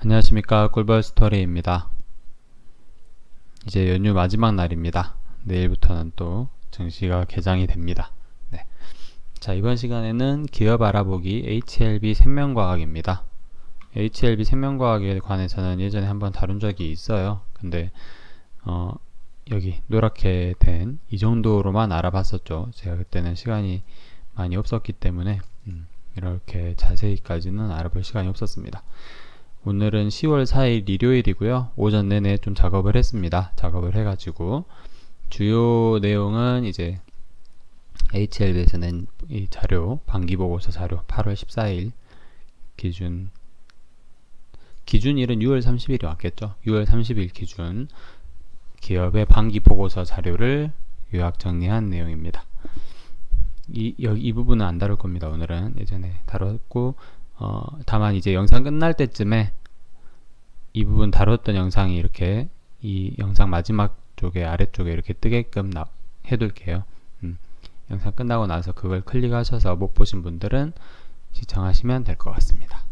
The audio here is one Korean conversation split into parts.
안녕하십니까, 꿀벌스토리입니다. 이제 연휴 마지막 날입니다. 내일부터는 또 증시가 개장이 됩니다. 네. 자, 이번 시간에는 기업 알아보기 HLB 생명과학입니다. HLB 생명과학에 관해서는 예전에 한번 다룬 적이 있어요. 근데 여기 노랗게 된 이 정도로만 알아봤었죠. 제가 그때는 시간이 많이 없었기 때문에 이렇게 자세히까지는 알아볼 시간이 없었습니다. 오늘은 10월 4일 일요일이고요. 오전 내내 좀 작업을 했습니다. 작업을 해가지고 주요 내용은 이제 HLB에서 낸 이 자료, 반기보고서 자료 8월 14일 기준일은 6월 30일이 왔겠죠. 6월 30일 기준 기업의 반기보고서 자료를 요약 정리한 내용입니다. 이 부분은 안 다룰 겁니다. 오늘은 예전에 다뤘고 다만 이제 영상 끝날 때쯤에 이 부분 다뤘던 영상이 이렇게 이 영상 마지막 쪽에 아래쪽에 이렇게 뜨게끔 해둘게요. 영상 끝나고 나서 그걸 클릭하셔서 못 보신 분들은 시청하시면 될 것 같습니다.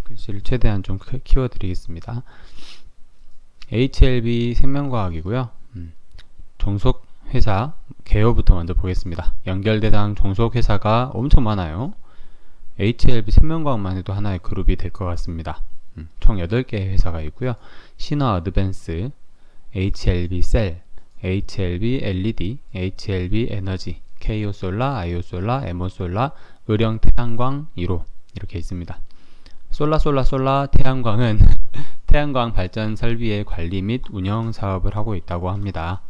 글씨를 최대한 좀 키워드리겠습니다. HLB 생명과학이고요. 종속회사 개요부터 먼저 보겠습니다. 연결대상 종속회사가 엄청 많아요. HLB 생명과학만 해도 하나의 그룹이 될 것 같습니다. 총 8개의 회사가 있고요. 신화 어드밴스, HLB 셀, HLB LED, HLB 에너지, KO솔라, IO솔라, 에모솔라, 의령 태양광 1호 이렇게 있습니다. 솔라 태양광은 태양광 발전 설비의 관리 및 운영 사업을 하고 있다고 합니다.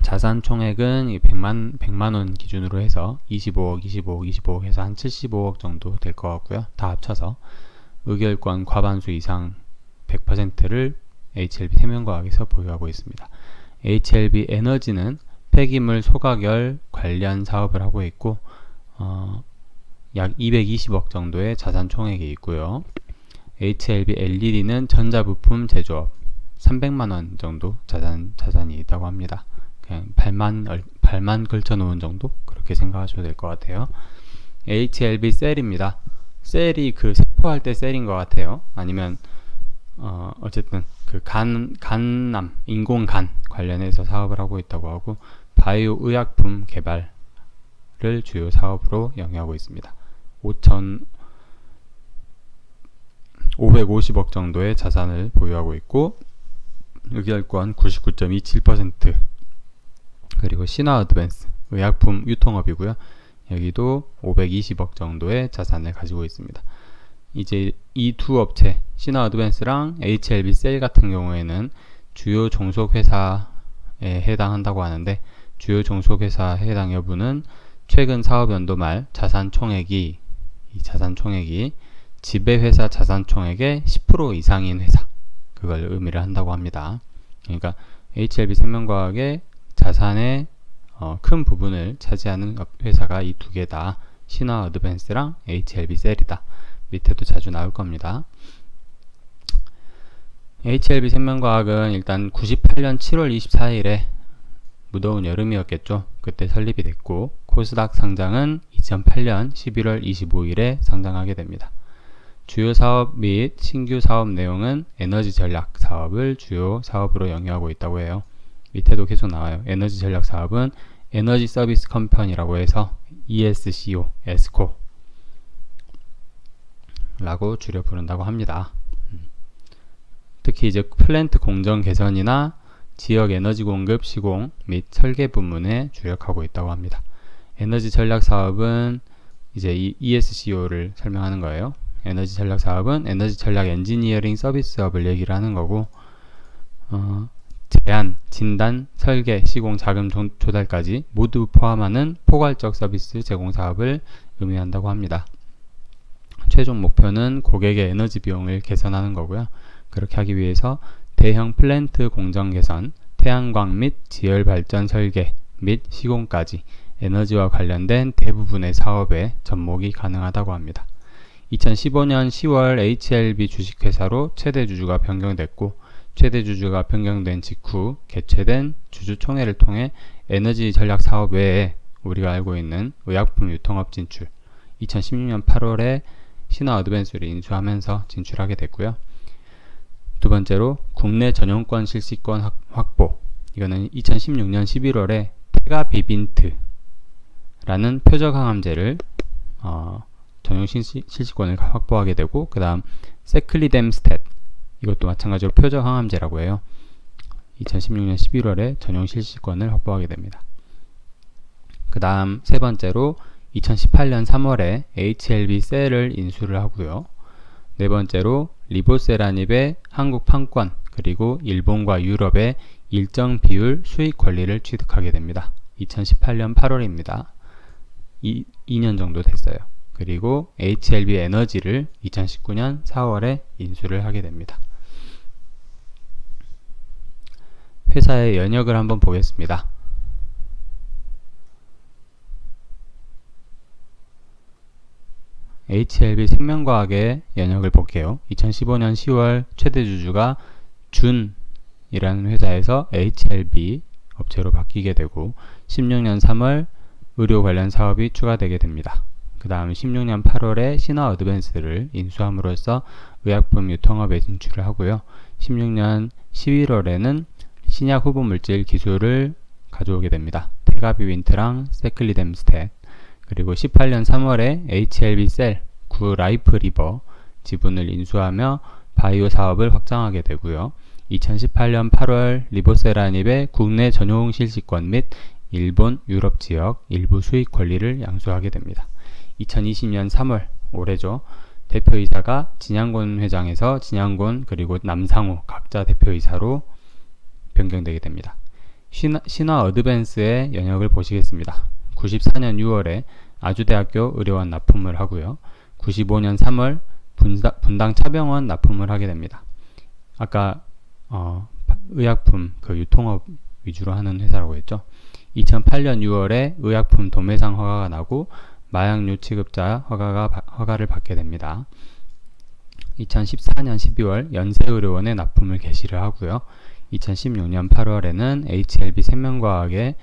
자산 총액은 100만원 기준으로 해서 25억 해서 한 75억 정도 될 것 같고요. 다 합쳐서 의결권 과반수 이상 100%를 HLB 생명과학에서 보유하고 있습니다. HLB 에너지는 폐기물 소각열 관련 사업을 하고 있고 약 220억 정도의 자산 총액이 있고요. HLB LED는 전자부품 제조업 300만원 정도 자산이 있다고 합니다. 그냥 발만 걸쳐 놓은 정도? 그렇게 생각하셔도 될 것 같아요. HLB 셀입니다. 셀이 그 세포할 때 셀인 것 같아요. 아니면 어쨌든 그 간암, 인공간 관련해서 사업을 하고 있다고 하고 바이오 의약품 개발을 주요 사업으로 영위하고 있습니다. 550억 정도의 자산을 보유하고 있고 의결권 99.27%. 그리고 신화 어드밴스 의약품 유통업이고요. 여기도 520억 정도의 자산을 가지고 있습니다. 이제 이 두 업체 신화 어드밴스랑 HLB 셀 같은 경우에는 주요 종속회사에 해당한다고 하는데 주요 종속회사 해당 여부는 최근 사업연도 말 자산총액이 지배회사 자산총액의 10% 이상인 회사, 그걸 의미를 한다고 합니다. 그러니까 HLB 생명과학의 자산의 큰 부분을 차지하는 회사가 이 두 개다. 신화 어드밴스랑 HLB 셀이다. 밑에도 자주 나올 겁니다. HLB 생명과학은 일단 98년 7월 24일에 무더운 여름이었겠죠. 그때 설립이 됐고 코스닥 상장은 2008년 11월 25일에 상장하게 됩니다. 주요 사업 및 신규 사업 내용은 에너지 전략 사업을 주요 사업으로 영위하고 있다고 해요. 밑에도 계속 나와요. 에너지 전략 사업은 에너지 서비스 컴퍼니라고 해서 ESCO, 에스코 라고 줄여 부른다고 합니다. 특히 이제 플랜트 공정 개선이나 지역 에너지 공급 시공 및 설계 부문에 주력하고 있다고 합니다. 에너지 전략 사업은 이제 이 ESCO를 설명하는 거예요. 에너지 전략 사업은 에너지 전략 엔지니어링 서비스업을 얘기를 하는 거고 제안, 진단, 설계, 시공, 자금 조달까지 모두 포함하는 포괄적 서비스 제공 사업을 의미한다고 합니다. 최종 목표는 고객의 에너지 비용을 개선하는 거고요. 그렇게 하기 위해서 대형 플랜트 공정 개선, 태양광 및 지열 발전 설계 및 시공까지 에너지와 관련된 대부분의 사업에 접목이 가능하다고 합니다. 2015년 10월 HLB 주식회사로 최대 주주가 변경됐고 최대 주주가 변경된 직후 개최된 주주총회를 통해 에너지 전략 사업 외에 우리가 알고 있는 의약품 유통업 진출, 2016년 8월에 신화 어드밴스를 인수하면서 진출하게 됐고요. 두 번째로 국내 전용권 실시권 확보. 이거는 2016년 11월에 테가비빈트라는 표적 항암제를 전용 실시권을 확보하게 되고, 그 다음 세클리뎀스탯, 이것도 마찬가지로 표적 항암제라고 해요. 2016년 11월에 전용 실시권을 확보하게 됩니다. 그 다음 세 번째로 2018년 3월에 HLB 셀을 인수를 하고요. 네 번째로 리보세라닙의 한국 판권, 그리고 일본과 유럽의 일정 비율 수익 권리를 취득하게 됩니다. 2018년 8월입니다. 2년 정도 됐어요. 그리고 HLB 에너지를 2019년 4월에 인수를 하게 됩니다. 회사의 연역을 한번 보겠습니다. HLB 생명과학의 연역을 볼게요. 2015년 10월 최대 주주가 준이라는 회사에서 HLB 업체로 바뀌게 되고, 16년 3월 의료 관련 사업이 추가되게 됩니다. 그 다음 16년 8월에 신화 어드밴스를 인수함으로써 의약품 유통업에 진출을 하고요. 16년 11월에는 신약 후보 물질 기술을 가져오게 됩니다. 테가비빈트랑 세클리뎀스탯. 그리고 18년 3월에 HLB 셀, 구 라이프 리버 지분을 인수하며 바이오 사업을 확장하게 되고요. 2018년 8월 리보세라닙의 국내 전용 실시권 및 일본, 유럽 지역 일부 수익 권리를 양수하게 됩니다. 2020년 3월, 올해죠. 대표이사가 진양곤 회장에서 진양곤 그리고 남상우 각자 대표이사로 변경되게 됩니다. 신화 어드밴스의 연역을 보시겠습니다. 94년 6월에 아주대학교 의료원 납품을 하고요. 95년 3월 분당 차병원 납품을 하게 됩니다. 아까 의약품 유통업 위주로 하는 회사라고 했죠. 2008년 6월에 의약품 도매상 허가가 나고 마약류 취급자 허가를 받게 됩니다. 2014년 12월 연세의료원에 납품을 개시를 하고요. 2016년 8월에는 HLB 생명과학의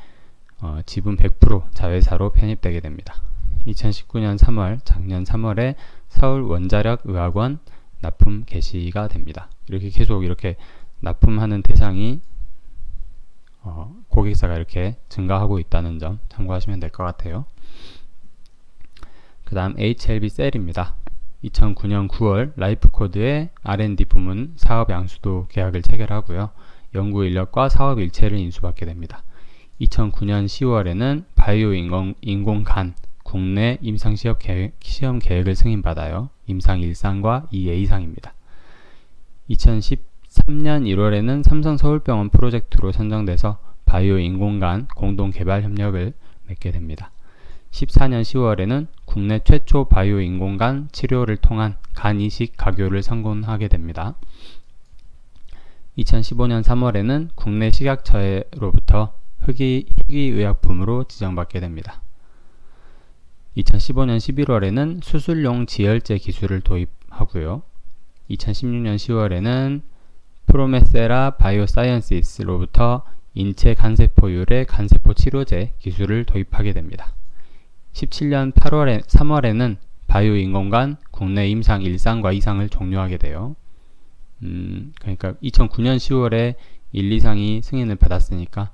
지분 100% 자회사로 편입되게 됩니다. 2019년 3월, 작년 3월에 서울 원자력의학원 납품 개시가 됩니다. 이렇게 계속 이렇게 납품하는 대상이 고객사가 이렇게 증가하고 있다는 점 참고하시면 될 것 같아요. 그 다음 HLB 셀입니다. 2009년 9월 라이프코드의 R&D 부문 사업 양수도 계약을 체결하고요. 연구 인력과 사업 일체를 인수받게 됩니다. 2009년 10월에는 바이오 인공간 국내 임상 시험 계획을 승인받아요. 임상 1상과 2A상입니다. 2013년 1월에는 삼성 서울병원 프로젝트로 선정돼서 바이오 인공간 공동 개발 협력을 맺게 됩니다. 14년 10월에는 국내 최초 바이오 인공간 치료를 통한 간 이식 가교를 성공하게 됩니다. 2015년 3월에는 국내 식약처로부터 희귀의약품으로 지정받게 됩니다. 2015년 11월에는 수술용 지혈제 기술을 도입하고요. 2016년 10월에는 프로메세라 바이오사이언시스로부터 인체 간세포율의 간세포 치료제 기술을 도입하게 됩니다. 17년 3월에는 바이오 인공간 국내 임상 1상과 2상을 종료하게 돼요. 그러니까 2009년 10월에 1, 2상이 승인을 받았으니까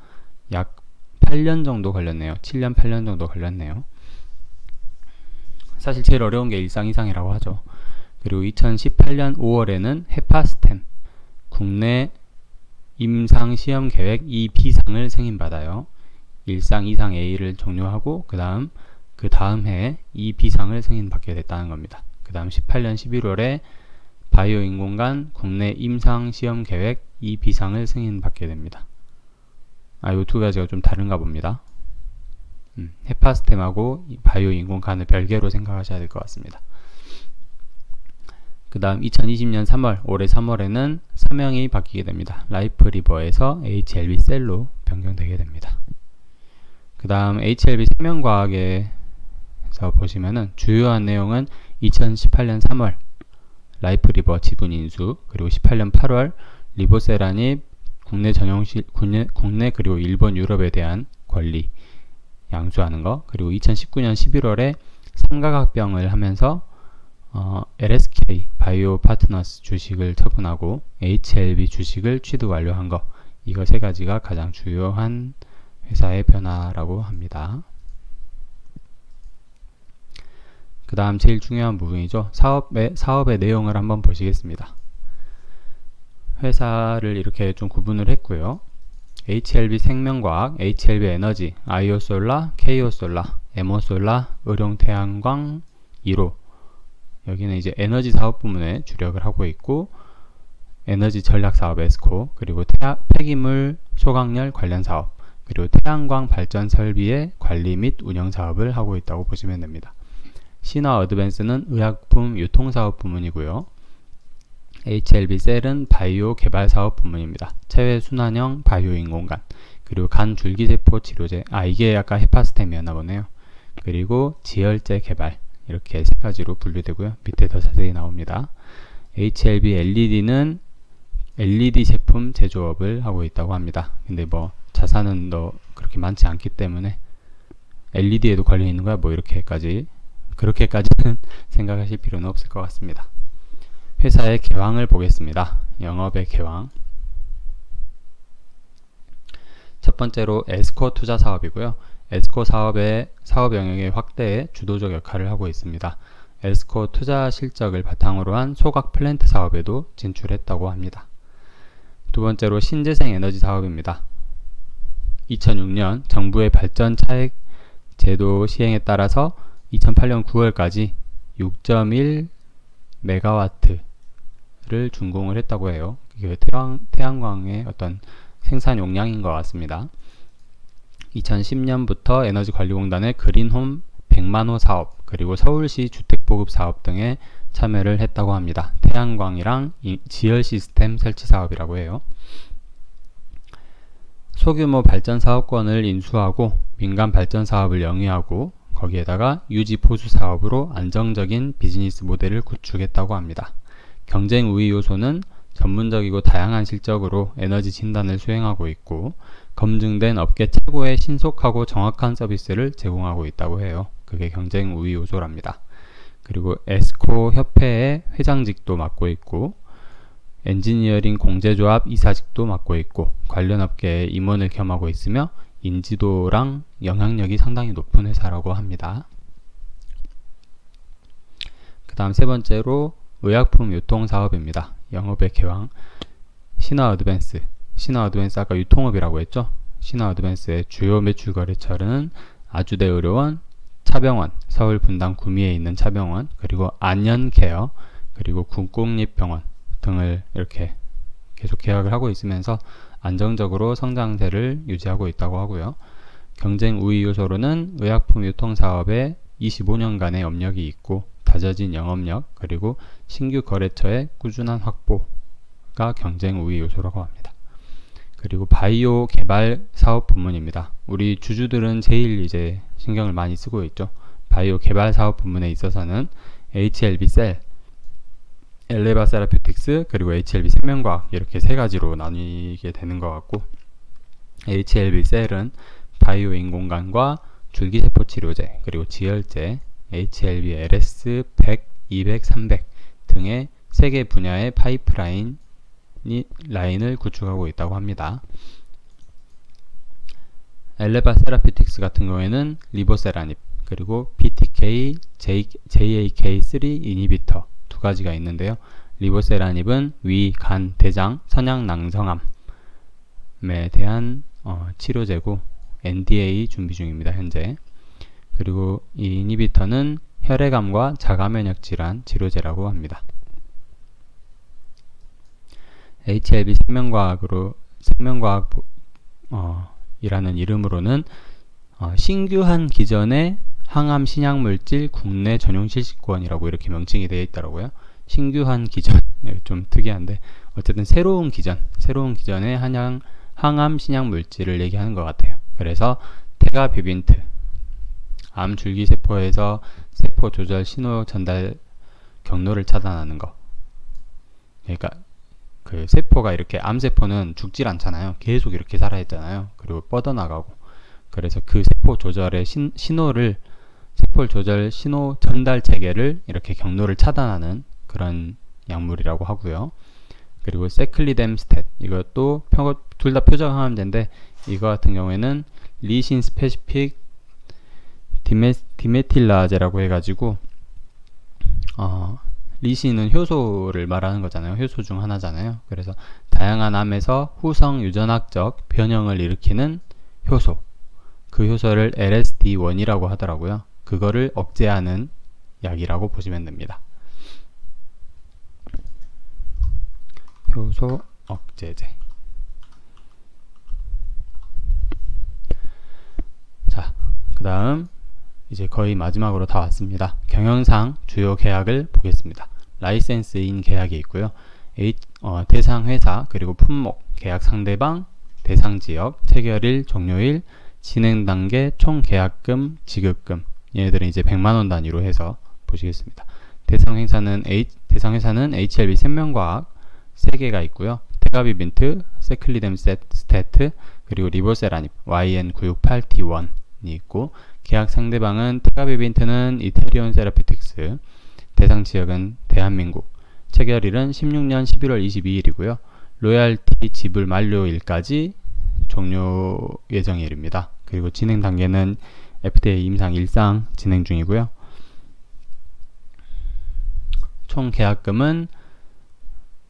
약 8년 정도 걸렸네요. 7년, 8년 정도 걸렸네요. 사실 제일 어려운 게 1상, 2상이라고 하죠. 그리고 2018년 5월에는 헤파스템 국내 임상 시험 계획 2B상을 승인받아요. 1상, 2상 A를 종료하고 그 다음 해에 2B상을 승인받게 됐다는 겁니다. 그 다음 18년 11월에 바이오 인공간 국내 임상 시험 계획 2B상을 승인받게 됩니다. 이 두 가지가 좀 다른가 봅니다. 헤파스템하고 바이오 인공간을 별개로 생각하셔야 될 것 같습니다. 그 다음 2020년 3월, 올해 3월에는 사명이 바뀌게 됩니다. 라이프 리버에서 HLB 셀로 변경되게 됩니다. 그 다음 HLB 생명과학에서 보시면은 주요한 내용은 2018년 3월 라이프 리버 지분 인수, 그리고 18년 8월 리보세라닙 국내 그리고 일본, 유럽에 대한 권리 양수하는 거, 그리고 2019년 11월에 삼각합병을 하면서 LSK 바이오 파트너스 주식을 처분하고 HLB 주식을 취득 완료한 거, 이거 세 가지가 가장 주요한 회사의 변화라고 합니다. 그 다음 제일 중요한 부분이죠. 사업의 내용을 한번 보시겠습니다. 회사를 이렇게 좀 구분을 했고요. HLB 생명과학, HLB 에너지, 아이오솔라, KO솔라, 에모솔라, 의룡태양광, 1호. 여기는 이제 에너지 사업 부문에 주력을 하고 있고, 에너지 전략 사업 에스코, 그리고 폐기물 소각열 관련 사업, 그리고 태양광 발전 설비의 관리 및 운영 사업을 하고 있다고 보시면 됩니다. 신화 어드밴스는 의약품 유통 사업 부문이고요. HLB 셀은 바이오 개발 사업 부문입니다. 체외 순환형 바이오 인공간, 그리고 간 줄기세포 치료제, 이게 아까 헤파스템이었나 보네요. 그리고 지혈제 개발, 이렇게 세 가지로 분류되고요. 밑에 더 자세히 나옵니다. HLB LED는 LED 제품 제조업을 하고 있다고 합니다. 근데 뭐 자산은 그렇게 많지 않기 때문에 LED에도 관련 있는 거야 뭐 그렇게까지는 생각하실 필요는 없을 것 같습니다. 회사의 개황을 보겠습니다. 영업의 개황. 첫 번째로 에스코 투자 사업이고요. 에스코 사업의 사업 영역의 확대에 주도적 역할을 하고 있습니다. 에스코 투자 실적을 바탕으로 한 소각 플랜트 사업에도 진출했다고 합니다. 두 번째로 신재생 에너지 사업입니다. 2006년 정부의 발전 차액 제도 시행에 따라서 2008년 9월까지 6.1 메가와트를 준공을 했다고 해요. 이게 태양광의 어떤 생산 용량인 것 같습니다. 2010년부터 에너지관리공단의 그린홈 100만호 사업, 그리고 서울시 주택보급 사업 등에 참여를 했다고 합니다. 태양광이랑 지열 시스템 설치 사업이라고 해요. 소규모 발전 사업권을 인수하고 민간 발전 사업을 영위하고 거기에다가 유지 보수 사업으로 안정적인 비즈니스 모델을 구축했다고 합니다. 경쟁 우위 요소는 전문적이고 다양한 실적으로 에너지 진단을 수행하고 있고, 검증된 업계 최고의 신속하고 정확한 서비스를 제공하고 있다고 해요. 그게 경쟁 우위 요소랍니다. 그리고 에스코 협회의 회장직도 맡고 있고, 엔지니어링 공제조합 이사직도 맡고 있고, 관련 업계에 임원을 겸하고 있으며 인지도랑 영향력이 상당히 높은 회사라고 합니다. 그 다음 세 번째로 의약품 유통 사업입니다. 영업의 개황. 신화 어드밴스 아까 유통업이라고 했죠. 신화 어드밴스의 주요 매출 거래처는 아주대 의료원, 차병원, 서울 분당 구미에 있는 차병원, 그리고 안연케어, 그리고 국공립병원 등을 이렇게 계속 계약을 하고 있으면서 안정적으로 성장세를 유지하고 있다고 하고요. 경쟁 우위 요소로는 의약품 유통 사업에 25년간의 업력이 있고 다져진 영업력, 그리고 신규 거래처의 꾸준한 확보가 경쟁 우위 요소라고 합니다. 그리고 바이오 개발 사업 부문입니다. 우리 주주들은 제일 이제 신경을 많이 쓰고 있죠. 바이오 개발 사업 부문에 있어서는 HLB 셀, 엘레바 세라피틱스, 그리고 HLB 생명과학, 이렇게 세 가지로 나뉘게 되는 것 같고, HLB 셀은 바이오 인공관과 줄기세포 치료제, 그리고 지혈제, HLB LS 100, 200, 300 등의 세 개 분야의 파이프라인을 구축하고 있다고 합니다. 엘레바 세라피틱스 같은 경우에는 리보세라닙, 그리고 BTK, JAK3 이니비터 두 가지가 있는데요. 리보세라닙은 위, 간, 대장, 선양낭성암에 대한 치료제고 NDA 준비 중입니다. 현재. 그리고 이 이니비터는 혈액암과 자가면역 질환 치료제라고 합니다. HLB 생명과학이라는 이름으로는 신규한 기전의 항암 신약물질 국내 전용 실시권이라고 이렇게 명칭이 되어 있더라고요. 신규한 기전, 좀 특이한데 어쨌든 새로운 기전의 항암 신약물질을 얘기하는 것 같아요. 그래서 테가비빈트, 암 줄기세포에서 세포 조절 신호 전달 경로를 차단하는 거. 그러니까 그 세포가 이렇게 암세포는 죽질 않잖아요. 계속 이렇게 살아있잖아요. 그리고 뻗어나가고. 그래서 그 세포 조절의 세포 조절 신호 전달 체계를 이렇게 경로를 차단하는 그런 약물이라고 하고요. 그리고 세클리뎀스탯, 이것도 둘 다 표적 항암제인데 이거 같은 경우에는 리신 스페시픽 디메틸라제라고 해가지고 리신은 효소를 말하는 거잖아요. 효소 중 하나잖아요. 그래서 다양한 암에서 후성 유전학적 변형을 일으키는 효소, 그 효소를 LSD1이라고 하더라고요. 그거를 억제하는 약이라고 보시면 됩니다. 효소 억제제. 자, 그 다음 이제 거의 마지막으로 다 왔습니다. 경영상 주요 계약을 보겠습니다. 라이센스인 계약이 있고요. 대상 회사, 그리고 품목, 계약 상대방, 대상 지역, 체결일, 종료일, 진행 단계, 총 계약금, 지급금. 얘네들은 이제 100만원 단위로 해서 보시겠습니다. 대상 회사는 HLB 생명과학 3개가 있고요. 테가비빈트, 세클리뎀스테트, 그리고 리보세라닙 YN968D1이 있고, 계약 상대방은 테가비빈트는 이태리온 세라피틱스, 대상 지역은 대한민국, 체결일은 16년 11월 22일이고요. 로얄티 지불 만료일까지 종료 예정일입니다. 그리고 진행 단계는 FDA 임상 1상 진행 중이고요. 총 계약금은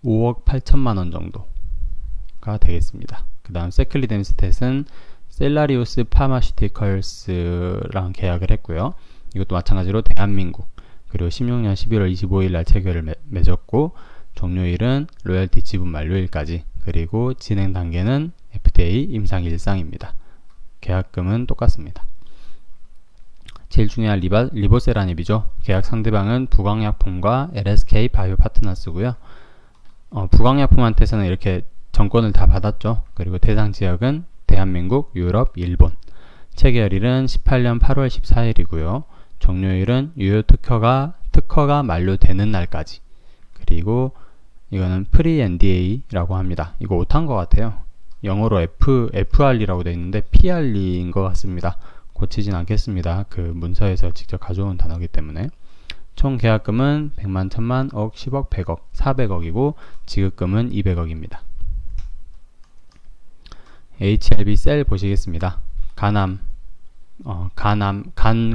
5억 8천만원 정도가 되겠습니다. 그 다음 세클리뎀스탯은 셀라리오스 파마슈티컬스랑 계약을 했고요. 이것도 마찬가지로 대한민국, 그리고 16년 11월 25일 날 체결을 맺었고, 종료일은 로열티 지분 만료일까지, 그리고 진행 단계는 FDA 임상 1상입니다. 계약금은 똑같습니다. 제일 중요한 리보세라닙이죠. 계약 상대방은 부광약품과 LSK 바이오 파트너스고요. 부광약품한테서는 이렇게 정권을 다 받았죠. 그리고 대상 지역은 대한민국, 유럽, 일본. 체결일은 18년 8월 14일이고요. 종료일은 유효 특허가 만료되는 날까지. 그리고 이거는 프리 NDA라고 합니다. 이거 오타인 것 같아요. 영어로 FR이라고 되어 있는데 PR인 것 같습니다. 고치진 않겠습니다. 그 문서에서 직접 가져온 단어이기 때문에. 총 계약금은 100만, 1000만, 억, 10억, 100억, 400억이고 지급금은 200억입니다. HLB 셀 보시겠습니다. 간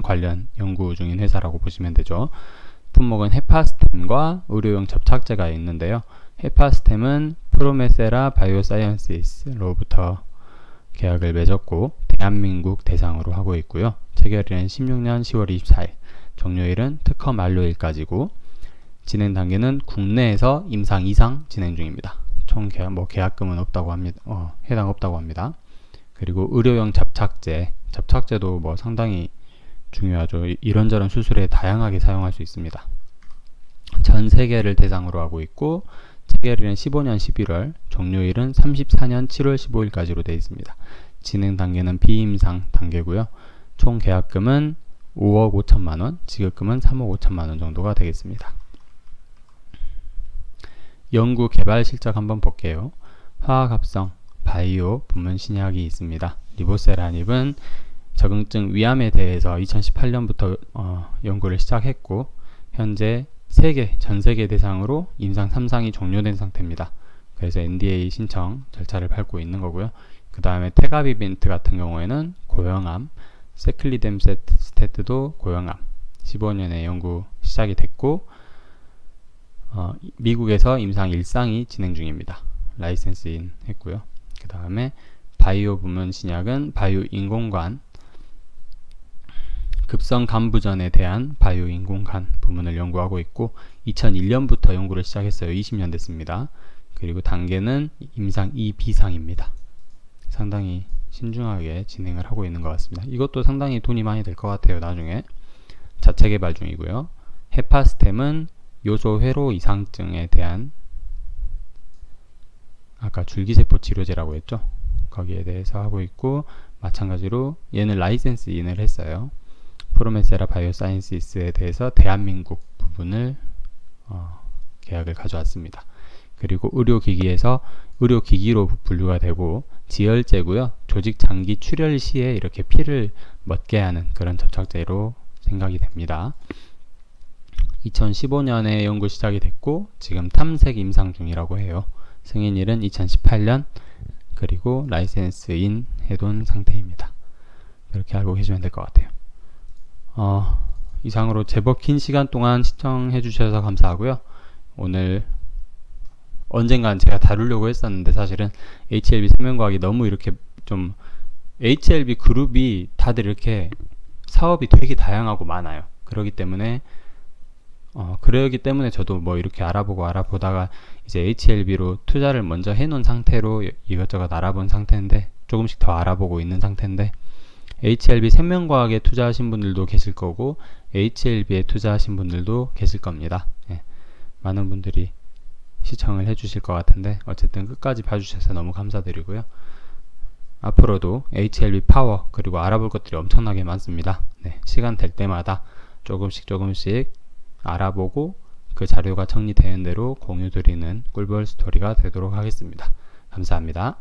관련 연구 중인 회사라고 보시면 되죠. 품목은 헤파스템과 의료용 접착제가 있는데요. 헤파스템은 프로메세라 바이오사이언시스로부터 계약을 맺었고 대한민국 대상으로 하고 있고요. 체결일은 16년 10월 24일, 종료일은 특허 만료일까지고, 진행 단계는 국내에서 임상 2상 진행 중입니다. 총 계약금은 없다고 합니다. 해당 없다고 합니다. 그리고 의료용 접착제도 상당히 중요하죠. 이런저런 수술에 다양하게 사용할 수 있습니다. 전 세계를 대상으로 하고 있고, 체결일은 15년 11월, 종료일은 34년 7월 15일까지로 되어 있습니다. 진행 단계는 비임상 단계고요. 총 계약금은 5억 5천만원, 지급금은 3억 5천만원 정도가 되겠습니다. 연구 개발 실적 한번 볼게요. 화학합성, 바이오 부문 신약이 있습니다. 리보세라닙은 적응증 위암에 대해서 2018년부터 연구를 시작했고, 현재 전 세계 대상으로 임상 3상이 종료된 상태입니다. 그래서 NDA 신청 절차를 밟고 있는 거고요. 그 다음에 테가비빈트 같은 경우에는 고형암, 세클리뎀스테트도 고형암, 15년에 연구 시작이 됐고, 미국에서 임상 1상이 진행 중입니다. 라이센스인 했고요. 그 다음에 바이오 부문 신약은 바이오 인공관, 급성 간부전에 대한 바이오 인공관 부문을 연구하고 있고, 2001년부터 연구를 시작했어요. 20년 됐습니다. 그리고 단계는 임상 2B상입니다. 상당히 신중하게 진행을 하고 있는 것 같습니다. 이것도 상당히 돈이 많이 될 것 같아요. 나중에 자체 개발 중이고요. 헤파스템은 요소 회로 이상증에 대한, 아까 줄기세포 치료제라고 했죠. 거기에 대해서 하고 있고, 마찬가지로 얘는 라이센스 인을 했어요. 프로메세라 바이오사이언시스에 대해서 대한민국 부분을 계약을 가져왔습니다. 그리고 의료기기에서 의료기기로 분류가 되고 지혈제고요. 조직 장기 출혈 시에 이렇게 피를 멋게 하는 그런 접착제로 생각이 됩니다. 2015년에 연구 시작이 됐고 지금 탐색 임상 중이라고 해요. 승인일은 2018년, 그리고 라이센스인 해둔 상태입니다. 이렇게 알고 계시면 될 것 같아요. 이상으로 제법 긴 시간 동안 시청해 주셔서 감사하고요. 오늘 언젠간 제가 다루려고 했었는데 사실은 HLB 생명과학이 너무 이렇게 좀 HLB 그룹이 다들 이렇게 사업이 되게 다양하고 많아요. 그러기 때문에 저도 뭐 이렇게 알아보다가 이제 HLB로 투자를 먼저 해놓은 상태로 이것저것 알아본 상태인데, 조금씩 더 알아보고 있는 상태인데, HLB 생명과학에 투자하신 분들도 계실 거고 HLB에 투자하신 분들도 계실 겁니다. 예, 많은 분들이 시청을 해주실 것 같은데 어쨌든 끝까지 봐주셔서 너무 감사드리고요. 앞으로도 HLB 파워 그리고 알아볼 것들이 엄청나게 많습니다. 네, 시간 될 때마다 조금씩 알아보고 그 자료가 정리되는 대로 공유드리는 꿀벌 스토리가 되도록 하겠습니다. 감사합니다.